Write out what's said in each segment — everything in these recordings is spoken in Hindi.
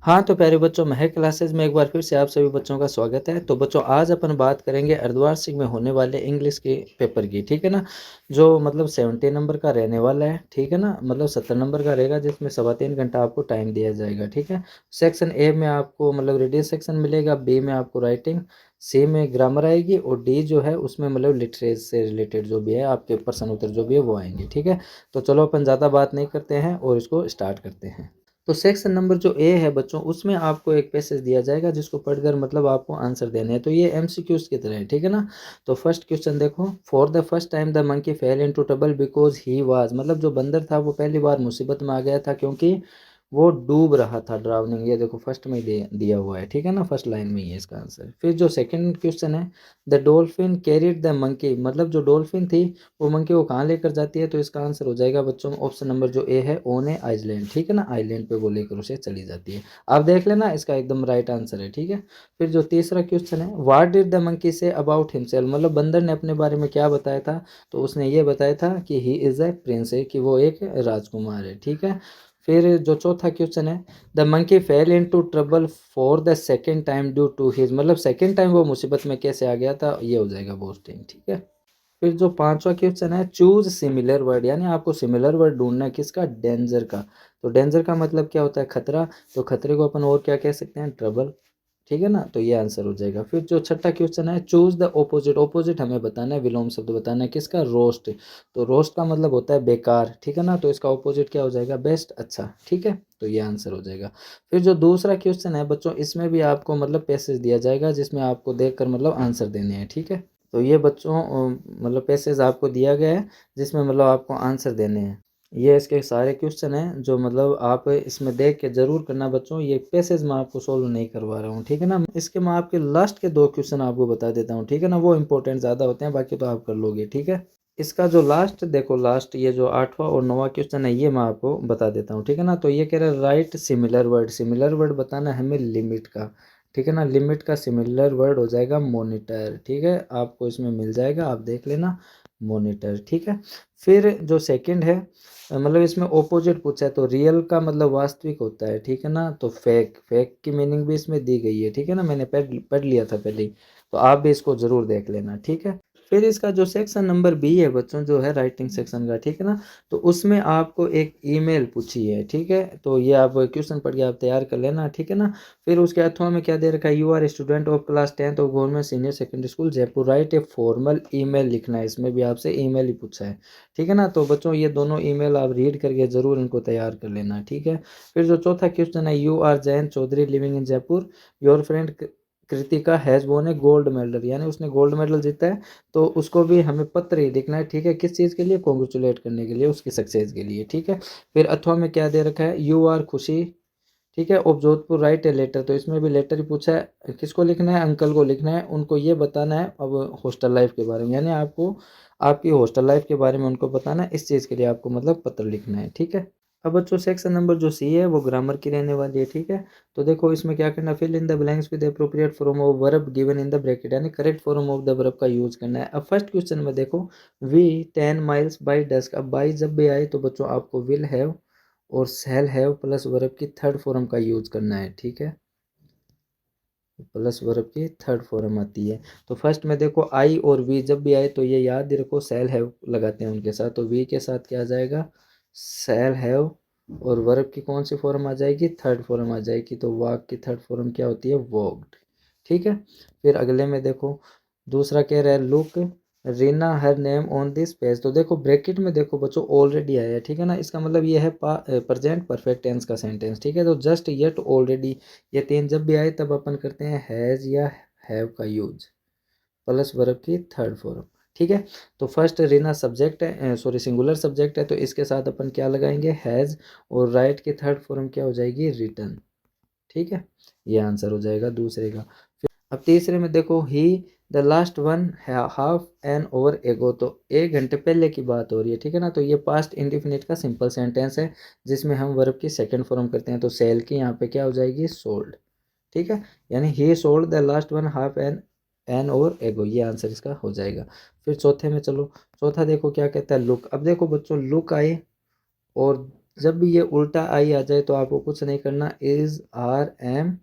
हाँ, तो प्यारे बच्चों, महक क्लासेस में एक बार फिर से आप सभी बच्चों का स्वागत है। तो बच्चों, आज अपन बात करेंगे अर्धवार्षिक में होने वाले इंग्लिश के पेपर की, ठीक है ना। जो मतलब 70 नंबर का रहने वाला है, ठीक है ना, मतलब 70 नंबर का रहेगा, जिसमें 3.25 घंटा आपको टाइम दिया जाएगा, ठीक है। सेक्शन ए में आपको मतलब रीडिंग सेक्शन मिलेगा, बी में आपको राइटिंग, सी में ग्रामर आएगी, और डी जो है उसमें मतलब लिटरेचर से रिलेटेड जो भी है आपके प्रश्न उत्तर जो भी है वो आएंगे, ठीक है। तो चलो अपन ज़्यादा बात नहीं करते हैं और इसको स्टार्ट करते हैं। तो सेक्शन नंबर जो ए है बच्चों, उसमें आपको एक पैसेज दिया जाएगा जिसको पढ़कर मतलब आपको आंसर देने हैं। तो ये एमसीक्यूज की तरह है, ठीक है ना। तो फर्स्ट क्वेश्चन देखो, for the first time the monkey fail into trouble because he was, मतलब जो बंदर था वो पहली बार मुसीबत में आ गया था क्योंकि वो डूब रहा था, ड्राउनिंग। ये देखो फर्स्ट में दिया हुआ है, ठीक है ना, फर्स्ट लाइन में ही है इसका आंसर। फिर जो सेकंड क्वेश्चन है, the dolphin carried the monkey, मतलब जो डॉल्फिन थी वो मंकी को कहाँ लेकर जाती है। तो इसका आंसर हो जाएगा बच्चों ऑप्शन नंबर जो ए है, ओने आइलैंड, ठीक है ना, आइलैंड पे वो लेकर उसे चली जाती है। आप देख लेना, इसका एकदम राइट आंसर है, ठीक है। फिर जो तीसरा क्वेश्चन है, what did the monkey say about himself, मतलब बंदर ने अपने बारे में क्या बताया था। तो उसने ये बताया था कि ही इज ए प्रिंस, है कि वो एक राजकुमार है, ठीक है। फिर जो चौथा क्वेश्चन है, the monkey fell into trouble for the second time due to his, मतलब सेकेंड टाइम वो मुसीबत में कैसे आ गया था, ये हो जाएगा बोस्टिंग, ठीक है। फिर जो पांचवा क्वेश्चन है, चूज सिमिलर वर्ड, यानी आपको सिमिलर वर्ड ढूंढना है, किसका, डेंजर का। तो डेंजर का मतलब क्या होता है, खतरा। तो खतरे को अपन और क्या कह सकते हैं, ट्रबल, ठीक है ना। तो ये आंसर हो जाएगा। फिर जो छठा क्वेश्चन है, चूज द ओपोजिट, ओपोजिट हमें बताना है, विलोम शब्द बताना है, किसका, रोस्ट। तो रोस्ट का मतलब होता है बेकार, ठीक है ना। तो इसका ओपोजिट क्या हो जाएगा, बेस्ट, अच्छा, ठीक है। तो ये आंसर हो जाएगा। फिर जो दूसरा क्वेश्चन है बच्चों, इसमें भी आपको मतलब पैसेज दिया जाएगा जिसमें आपको देखकर मतलब आंसर देने हैं, ठीक है। तो ये बच्चों मतलब पैसेज आपको दिया गया है जिसमें मतलब आपको आंसर देने हैं। ये इसके सारे क्वेश्चन हैं जो मतलब आप इसमें देख के जरूर करना बच्चों, ये पैसेज मैं आपको सोल्व नहीं करवा रहा हूँ, ठीक है ना। इसके मैं आपके लास्ट के दो क्वेश्चन आपको बता देता हूँ, ठीक है ना, वो इंपॉर्टेंट ज़्यादा होते हैं, बाकी तो आप कर लोगे, ठीक है। इसका जो लास्ट देखो, लास्ट ये जो आठवां और नौवां क्वेश्चन है, ये मैं आपको बता देता हूँ, ठीक है ना। तो ये कह रहा है right similar word, similar word बताना है हमें लिमिट का, ठीक है ना। लिमिट का सिमिलर वर्ड हो जाएगा मॉनिटर, ठीक है, आपको इसमें मिल जाएगा, आप देख लेना, मॉनिटर, ठीक है। फिर जो सेकंड है, मतलब इसमें ओपोजिट पूछा है, तो रियल का मतलब वास्तविक होता है, ठीक है ना। तो फेक, फेक की मीनिंग भी इसमें दी गई है, ठीक है ना, मैंने पढ़ पढ़ लिया था पहले ही। तो आप भी इसको जरूर देख लेना, ठीक है। फिर इसका जो सेक्शन नंबर बी है बच्चों, जो है राइटिंग सेक्शन का, ठीक है ना। तो उसमें आपको एक ईमेल पूछी है, ठीक है। तो ये आप क्वेश्चन पढ़ के आप तैयार कर लेना, ठीक है ना। फिर उसके अथवा में क्या दे रखा है, you are student of class 10th of government senior secondary school Jaipur, write a formal email लिखना है, इसमें भी आपसे ईमेल ही पूछा है, ठीक है ना। तो बच्चों ये दोनों ईमेल आप रीड करके जरूर इनको तैयार कर लेना, ठीक है। फिर जो चौथा क्वेश्चन है, you are Jain Chaudhary living in Jaipur, your friend Kritika has won a gold medal, यानी उसने गोल्ड मेडल जीता है। तो उसको भी हमें पत्र ही लिखना है, ठीक है, किस चीज़ के लिए, कॉन्ग्रेचुलेट करने के लिए, उसकी सक्सेस के लिए, ठीक है। फिर अथवा में क्या दे रखा है, यू आर खुशी, ठीक है, of Jodhpur write a letter, तो इसमें भी लेटर ही पूछा है, किसको लिखना है, अंकल को लिखना है, उनको ये बताना है अब हॉस्टल लाइफ के बारे में, यानी आपको आपकी हॉस्टल लाइफ के बारे में उनको बताना है, इस चीज़ के लिए आपको मतलब पत्र लिखना है, ठीक है। अब बच्चों सेक्शन नंबर जो सी है वो ग्रामर की रहने वाली है, ठीक है। तो देखो इसमें क्या करना, fill in the blanks with appropriate form of verb given in the bracket, यानी correct form of the verb का यूज करना है। अब फर्स्ट क्वेश्चन में देखो, वी 10 माइल्स बाई डस्क, अब बाई जब भी आए तो बच्चों आपको विल हैव और शैल हैव प्लस वर्ब की थर्ड फॉर्म का यूज करना है, ठीक है, प्लस वर्ब की थर्ड फॉर्म आती है। तो फर्स्ट में देखो आई और वी जब भी आए तो ये याद रखो शैल हैव लगाते हैं उनके साथ, तो वी के साथ क्या आ जाएगा, शैल हैव, और वर्ब की कौन सी फॉर्म आ जाएगी, थर्ड फॉर्म आ जाएगी, तो वाक की थर्ड फॉर्म क्या होती है, वॉक्ड, ठीक है। फिर अगले में देखो, दूसरा कह रहा है look Reena her name on this page, तो देखो ब्रैकेट में देखो बच्चों ऑलरेडी आया है, ठीक है ना, इसका मतलब ये है प्रेजेंट परफेक्ट टेंस का सेंटेंस, ठीक है। तो जस्ट येट ऑलरेडी, ये तीन जब भी आए तब अपन करते हैं हैज़ या हैव का यूज, प्लस वर्ब की थर्ड फॉर्म, ठीक है। तो फर्स्ट रीना सब्जेक्ट है, सॉरी सिंगुलर सब्जेक्ट है, तो इसके साथ अपन क्या लगाएंगे, हैज़, और राइट की थर्ड फॉर्म क्या हो जाएगी, रिटन, ठीक है। ये आंसर हो जाएगा दूसरे का। अब तीसरे में देखो, he the last one half an hour ago, तो 1 घंटे पहले की बात हो रही है, ठीक है ना। तो ये पास्ट इंडिफिनिट का सिंपल सेंटेंस है जिसमें हम वर्ब की सेकंड फॉर्म करते हैं, तो सेल की यहाँ पे क्या हो जाएगी, सोल्ड, ठीक है। यानी ही sold the last one half an hour एगो, ये आंसर इसका हो जाएगा। फिर चौथे में चलो, चौथा देखो क्या कहता है, लुक, अब देखो बच्चों लुक आए और जब भी ये उल्टा आई आ जाए तो आपको कुछ नहीं करना, is are am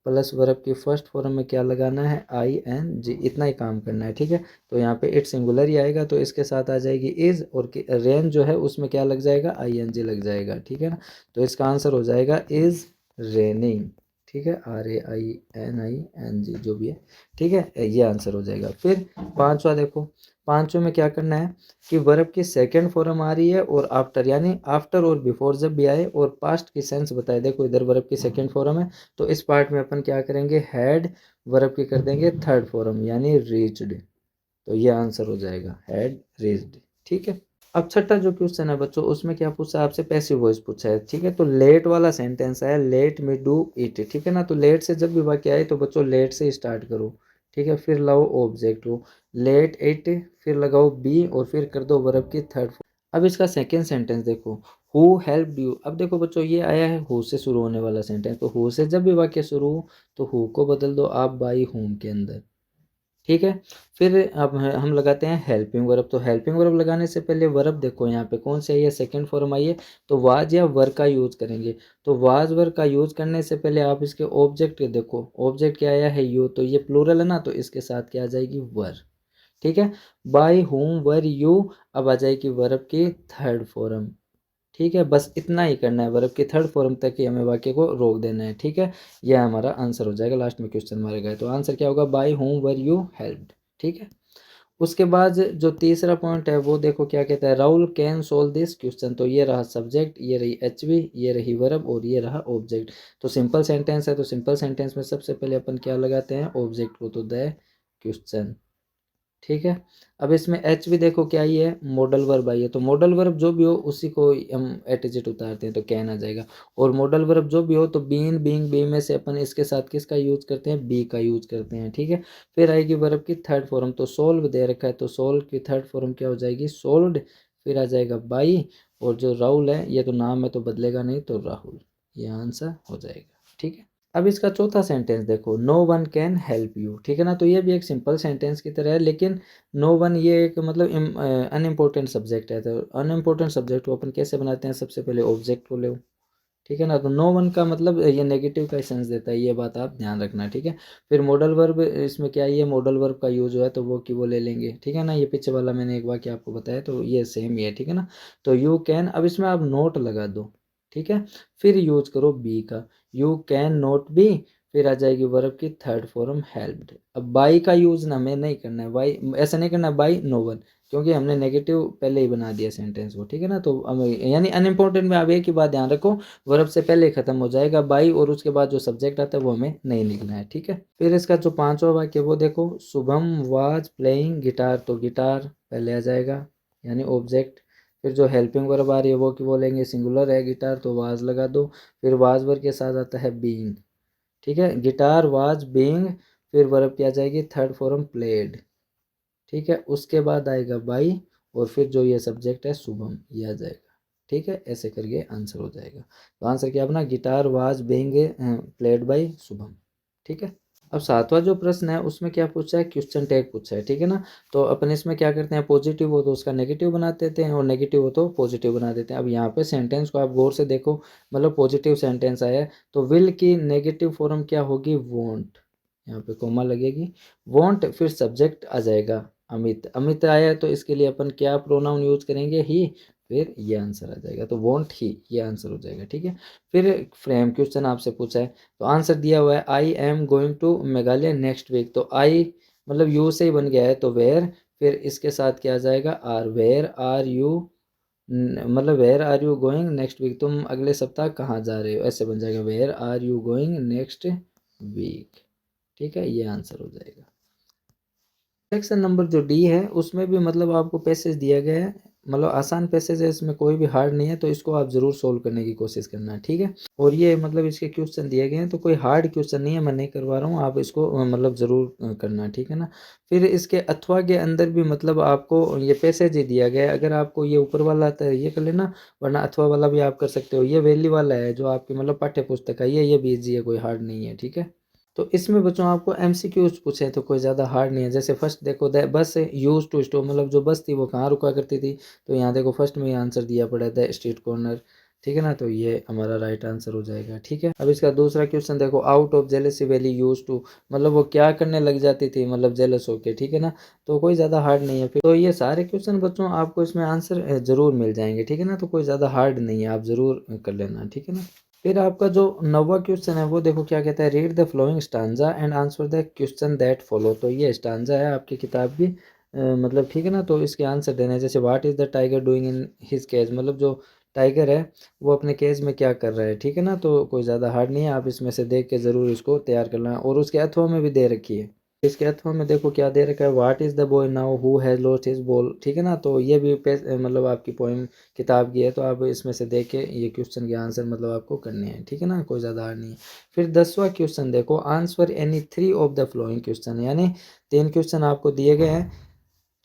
plus verb की फर्स्ट फॉर्म में क्या लगाना है, आई एन जी, इतना ही काम करना है, ठीक है। तो यहाँ पे इट सिंगुलर ही आएगा तो इसके साथ आ जाएगी इज, और रेन जो है उसमें क्या लग जाएगा, आई एन जी लग जाएगा, ठीक है ना। तो इसका आंसर हो जाएगा इज रेनिंग, ठीक है, R A I N G जो भी है, ठीक है, ये आंसर हो जाएगा। फिर पांचवा देखो, पांचवें में क्या करना है कि वर्ब की सेकंड फॉर्म आ रही है और आफ्टर, यानी आफ्टर और बिफोर जब भी आए और पास्ट की सेंस बताए, देखो इधर वर्ब की सेकंड फॉर्म है तो इस पार्ट में अपन क्या करेंगे, हैड वर्ब की कर देंगे थर्ड फॉर्म यानी रीच्ड, तो ये आंसर हो जाएगा हैड रीच्ड, ठीक है। अब छठा जो क्वेश्चन है बच्चों, उसमें क्या पूछा है आपसे, पैसिव वॉइस पूछा है, ठीक है। तो लेट वाला सेंटेंस है, लेट मी डू इट, ठीक है ना। तो लेट से जब भी वाक्य आए तो बच्चों लेट से स्टार्ट करो, ठीक है। फिर लाओ ऑब्जेक्ट हो, लेट इट, फिर लगाओ बी और फिर कर दो वर्ब की थर्ड। अब इसका सेकेंड सेंटेंस देखो, हु हेल्प्ड यू। अब देखो बच्चों ये आया है हु से शुरू होने वाला सेंटेंस, तो हु से जब भी वाक्य शुरू हो तो हु को बदल दो आप बाई होम के अंदर, ठीक है। फिर अब हम लगाते हैं हेल्पिंग वर्ब, तो हेल्पिंग वर्ब लगाने से पहले वर्ब देखो यहाँ पे कौन सी आई है, सेकंड फॉर्म आई है, तो वाज या वर का यूज करेंगे। तो वाज वर का यूज करने से पहले आप इसके ऑब्जेक्ट देखो, ऑब्जेक्ट क्या आया है यू, तो ये प्लूरल है ना, तो इसके साथ क्या आ जाएगी वर, ठीक है। बाय होम वर यू, अब आ जाएगी वर्ब की थर्ड फॉर्म, ठीक है। बस इतना ही करना है, वर्ब की थर्ड फॉर्म तक ही हमें वाक्य को रोक देना है, ठीक है। यह हमारा आंसर हो जाएगा, लास्ट में क्वेश्चन मारे गए तो आंसर क्या होगा, by whom were you helped, ठीक है। उसके बाद जो तीसरा पॉइंट है वो देखो क्या कहता है, Rahul can solve this question, तो ये रहा सब्जेक्ट, ये रही एचवी, ये रही वर्ब और ये रहा ऑब्जेक्ट। तो सिंपल सेंटेंस है, तो सिंपल सेंटेंस में सबसे पहले अपन क्या लगाते हैं, ऑब्जेक्ट को, तो द क्वेश्चन, ठीक है। अब इसमें एच भी देखो क्या ही है, मॉडल वर्ब आई है, तो मॉडल वर्ब जो भी हो उसी को हम एटिजिट उतारते हैं तो कैन आ जाएगा। और मॉडल वर्ब जो भी हो तो बीन बीइंग बी में से अपन इसके साथ किसका यूज करते हैं, बी का यूज करते हैं, ठीक है। फिर आएगी वर्ब की थर्ड फॉर्म, तो सोल्व दे रखा है तो सोल्व की थर्ड फॉर्म क्या हो जाएगी, सोल्व्ड। फिर आ जाएगा बाई, और जो राहुल है ये तो नाम है तो बदलेगा नहीं, तो राहुल, ये आंसर हो जाएगा, ठीक है। अब इसका चौथा सेंटेंस देखो, no one can help you, ठीक है ना। तो ये भी एक सिंपल सेंटेंस की तरह है, लेकिन नो वन ये एक मतलब अनइम्पोर्टेंट सब्जेक्ट है, तो अनइम्पोर्टेंट सब्जेक्ट को अपन कैसे बनाते हैं, सबसे पहले ऑब्जेक्ट को ले, ठीक है ना। तो नो वन का मतलब ये नेगेटिव का सेंस देता है, ये बात आप ध्यान रखना, ठीक है। फिर मॉडल वर्ब, इसमें क्या है, ये मॉडल वर्ब का यूज है तो वो की वो ले लेंगे, ठीक है ना। ये पीछे वाला मैंने एक वाक्य आपको बताया तो ये सेम ही है, ठीक है ना। तो यू कैन, अब इसमें आप नोट लगा दो, ठीक है। फिर यूज करो बी का, यू कैन नोट बी, फिर आ जाएगी वर्ब की थर्ड फॉर्म हेल्प्ड। अब बाई का यूज ना हमें नहीं करना है, बाई ऐसा नहीं करना है, बाई नो वन, क्योंकि हमने नेगेटिव पहले ही बना दिया सेंटेंस को, ठीक है ना। तो हमें यानी अनइम्पोर्टेंट में आप एक ही बात ध्यान रखो, वर्ब से पहले ही खत्म हो जाएगा बाई, और उसके बाद जो सब्जेक्ट आता है वो हमें नहीं लिखना है, ठीक है। फिर इसका जो पांचवा वाक्य वो देखो, शुभम वाज प्लेइंग गिटार, तो गिटार पहले आ जाएगा यानी ऑब्जेक्ट। फिर जो हेल्पिंग वर्ब आ रही है वो कि बोलेंगे सिंगुलर है गिटार, तो वाज लगा दो। फिर वाज वर्ब के साथ आता है बीइंग, ठीक है, गिटार वाज बीइंग, फिर वर्ब की आ जाएगी थर्ड फॉर्म प्लेड, ठीक है। उसके बाद आएगा बाई, और फिर जो ये सब्जेक्ट है शुभम, ये आ जाएगा, ठीक है। ऐसे करके आंसर हो जाएगा। तो आंसर क्या अपना, guitar was being played by Shubham, ठीक है। अब सातवां जो प्रश्न है उसमें क्या पूछा है, क्वेश्चन टैग पूछा है, ठीक है ना। तो अपन इसमें क्या करते हैं, पॉजिटिव हो तो उसका नेगेटिव बना देते हैं और नेगेटिव हो तो पॉजिटिव बना देते हैं। अब यहाँ पे सेंटेंस को आप गौर से देखो, मतलब पॉजिटिव सेंटेंस आया है तो विल की नेगेटिव फॉर्म क्या होगी, वोंट, यहाँ पे कोमा लगेगी, वोंट, फिर सब्जेक्ट आ जाएगा अमित, अमित आया है तो इसके लिए अपन क्या प्रोनाउन यूज करेंगे, ही, फिर ये आंसर आ जाएगा, तो वोंट ही, ये आंसर हो जाएगा, ठीक है। फिर फ्रेम क्वेश्चन आपसे पूछा है, तो आंसर दिया हुआ है I am going to Meghalaya next week, तो आई मतलब यू से ही बन गया है तो वेयर, फिर इसके साथ क्या आ जाएगा आर, वेयर आर यू, मतलब where are you going next week, तुम अगले सप्ताह कहाँ जा रहे हो, ऐसे बन जाएगा where are you going next week, ठीक है, ये आंसर हो जाएगा। सेक्शन नंबर जो डी है उसमें भी मतलब आपको पैसेज दिया गया है, मतलब आसान पैसेज है, इसमें कोई भी हार्ड नहीं है, तो इसको आप जरूर सोल्व करने की कोशिश करना है, ठीक है। और ये मतलब इसके क्वेश्चन दिए गए हैं तो कोई हार्ड क्वेश्चन नहीं है, मैं नहीं करवा रहा हूँ, आप इसको मतलब ज़रूर करना, ठीक है ना। फिर इसके अथवा के अंदर भी मतलब आपको ये पैसेज ही दिया गया है, अगर आपको ये ऊपर वाला आता है ये कर लेना, वरना अथवा वाला भी आप कर सकते हो, ये वैली वाला है जो आपकी मतलब पाठ्य पुस्तक है, ये भी ईजी है, कोई हार्ड नहीं है, ठीक है। तो इसमें बच्चों आपको एमसीक्यूज पूछे तो कोई ज़्यादा हार्ड नहीं है। जैसे फर्स्ट देखो, the bus use to stop, मतलब जो बस थी वो कहाँ रुका करती थी, तो यहाँ देखो फर्स्ट में आंसर दिया पड़ा है द स्ट्रीट कॉर्नर, ठीक है ना, तो ये हमारा राइट आंसर हो जाएगा। ठीक है, अब इसका दूसरा क्वेश्चन देखो, out of jealousy Valli used to, मतलब वो क्या करने लग जाती थी, मतलब जेलस होके। ठीक है ना, तो कोई ज़्यादा हार्ड नहीं है फिर। तो ये सारे क्वेश्चन बच्चों आपको इसमें आंसर ज़रूर मिल जाएंगे। ठीक है ना, तो कोई ज़्यादा हार्ड नहीं है, आप ज़रूर कर लेना। ठीक है ना, फिर आपका जो 9वां क्वेश्चन है वो देखो क्या कहता है, read the flowing stanza and answer the question that follow. तो ये स्टांजा है आपकी किताब की, मतलब ठीक है ना, तो इसके आंसर देने हैं। जैसे what is the tiger doing in his cage, मतलब जो टाइगर है वो अपने केज में क्या कर रहा है। ठीक है ना, तो कोई ज़्यादा हार्ड नहीं है, आप इसमें से देख के ज़रूर इसको तैयार करना है। और उसके अथवा में भी दे रखी है, इसके अथवा में देखो क्या दे रखा है, what is the boy now who has lost his ball. ठीक है ना, तो ये भी मतलब आपकी पोइम किताब की है, तो आप इसमें से देख के ये क्वेश्चन के आंसर मतलब आपको करने हैं। ठीक है ना, कोई ज़्यादा हार्ड नहीं है। फिर 10वां क्वेश्चन देखो, answer any 3 of the flowing question, यानी 3 क्वेश्चन आपको दिए गए हैं।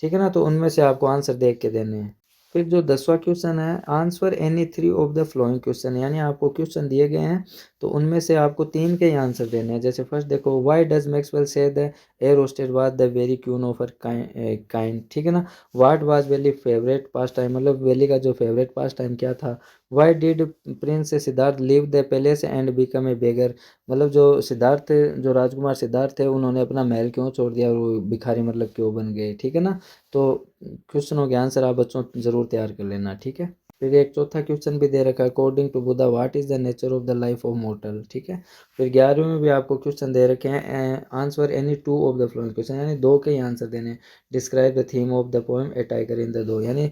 ठीक है ना, तो उनमें से आपको आंसर देख के देने हैं। फिर जो 10वां क्वेश्चन है, answer any 3 of the flowing question, यानी आपको क्वेश्चन दिए गए हैं तो उनमें से आपको 3 के ही आंसर देने हैं। जैसे फर्स्ट देखो, why does Maxwell say the air hostess was the very queen of her kind. ठीक है ना, what was Valli favourite pastime, मतलब वेली का जो फेवरेट पास टाइम क्या था। Why did Prince Siddhartha leave the palace and become a beggar, मतलब जो सिद्धार्थ, जो राजकुमार सिद्धार्थ थे, उन्होंने अपना महल क्यों छोड़ दिया और वो भिखारी मतलब क्यों बन गए। ठीक है ना, तो क्वेश्चनों के आंसर आप बच्चों जरूर तैयार कर लेना। ठीक है, फिर एक चौथा क्वेश्चन भी दे रखा है, according to Buddha what is the nature of the life of mortal. ठीक है, फिर 11वें में भी आपको क्वेश्चन दे रखे हैं, answer any 2 of the flowing question, यानी 2 के ही आंसर देने हैं। Describe the theme of the poem A tiger in the दो, यानी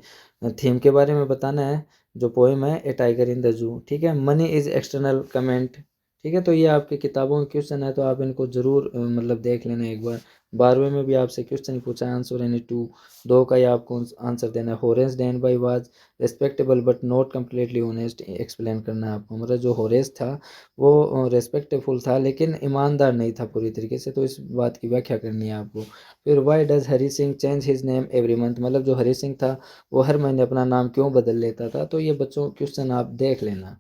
थीम के बारे में बताना है जो पोएम है ए टाइगर इन द जू। ठीक है, मनी इज एक्सटर्नल कमेंट। ठीक है, तो ये आपकी किताबों में क्वेश्चन है, तो आप इनको जरूर मतलब देख लेना एक बार। 12वें में भी आपसे क्वेश्चन पूछा है, आंसर एनी 2, 2 का ही आपको आंसर देना है। Horace Danby was respectable but not completely honest, explain करना है आपको, मतलब जो होरेस था वो रेस्पेक्टेबल था लेकिन ईमानदार नहीं था पूरी तरीके से, तो इस बात की व्याख्या करनी है आपको। फिर why does Hari Singh change his name every month, मतलब जो हरी सिंह था वो हर महीने अपना नाम क्यों बदल लेता था। तो ये बच्चों क्वेश्चन आप देख लेना।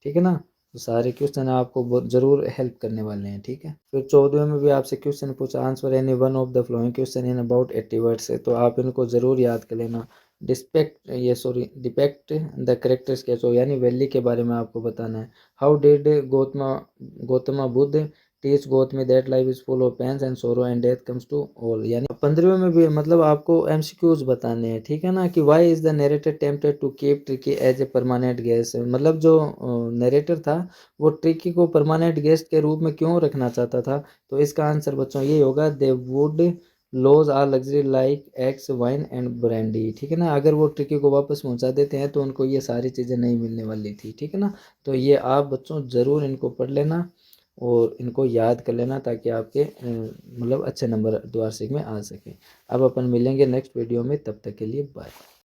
ठीक है ना, तो सारे क्वेश्चन आपको जरूर हेल्प करने वाले हैं। ठीक है, फिर 14वें में भी आपसे क्वेश्चन पूछा, answer any one of the flowing question in about 80 words है, तो आप इनको जरूर याद कर लेना। डिपेक्ट द करेक्टर स्केच हो, यानी वैली के बारे में आपको बताना है। How did Gautama Buddha teach Gautami that life is full of pains and sorrow and death comes to all, यानी 15वें में भी मतलब आपको एमसीक्यूज बताने हैं। ठीक है ना, कि why is the narrator tempted to keep Tricki as a permanent guest, मतलब जो नरेटर था वो ट्रिकी को परमानेंट गेस्ट के रूप में क्यों रखना चाहता था। तो इसका आंसर बच्चों ये होगा, they would lodge are luxury like eggs wine and brandy. ठीक है ना, अगर वो ट्रिकी को वापस पहुंचा देते हैं तो उनको ये सारी चीज़ें नहीं मिलने वाली थी। ठीक है ना, तो ये आप बच्चों ज़रूर इनको पढ़ लेना और इनको याद कर लेना, ताकि आपके मतलब अच्छे नंबर द्वारसिक में आ सके। अब अपन मिलेंगे नेक्स्ट वीडियो में, तब तक के लिए बाय।